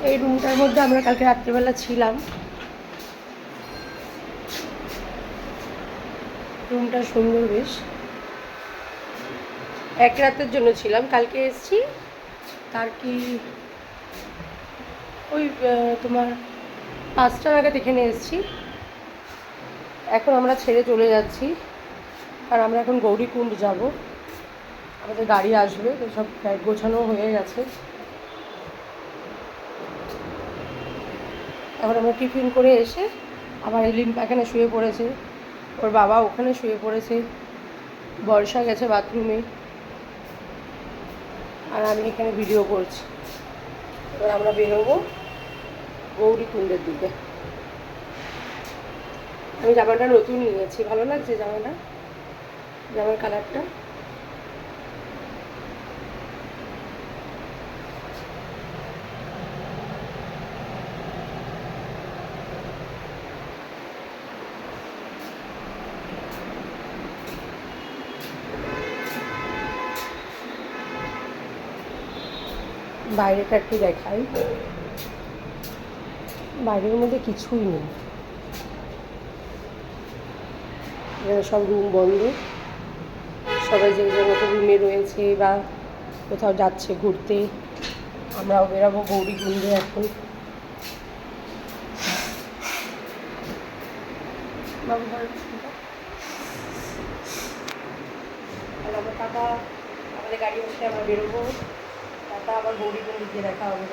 এই রুমটার মধ্যে আমরা কালকে রাত্রিবেলা ছিলাম। রুমটা সুন্দর বেশ, এক রাতের জন্য ছিলাম। কালকে এসেছি তার কি ওই তোমার 5টা নাগাদ এখানে এসেছি। এখন আমরা ছেড়ে চলে যাচ্ছি, আর আমরা এখন গৌরীকুণ্ড যাব। আমাদের গাড়ি আসবে, তো সব ব্যাগ গোছানো হয়ে গেছে। এখন আমরা টিফিন করে এসে আবার লিম্পা এখানে শুয়ে পড়েছে, ওর বাবা ওখানে শুয়ে পড়েছে, বর্ষা গেছে বাথরুমে, আর আমি এখানে ভিডিও করছি। এবার আমরা বেরোবো গৌরীকুণ্ডের দিকে। আমি জামাটা নতুন নিয়েছি, ভালো লাগছে জামাটা, জামার কালারটা। বাইরেটা একটু দেখাই, বাইরের মধ্যে কিছুই নেই, সব রুম বন্ধ, সবাই যে যার মতো রুমে রয়েছে বা কোথাও যাচ্ছে ঘুরতে। আমরাও বেরাবো গৌরীকুণ্ডে এখন। আমার টাকা, আমাদের গাড়ি বসে আমরা বেরোবো। টাকা আবার গৌরীকুণ্ডে গিয়ে দেখা হবে।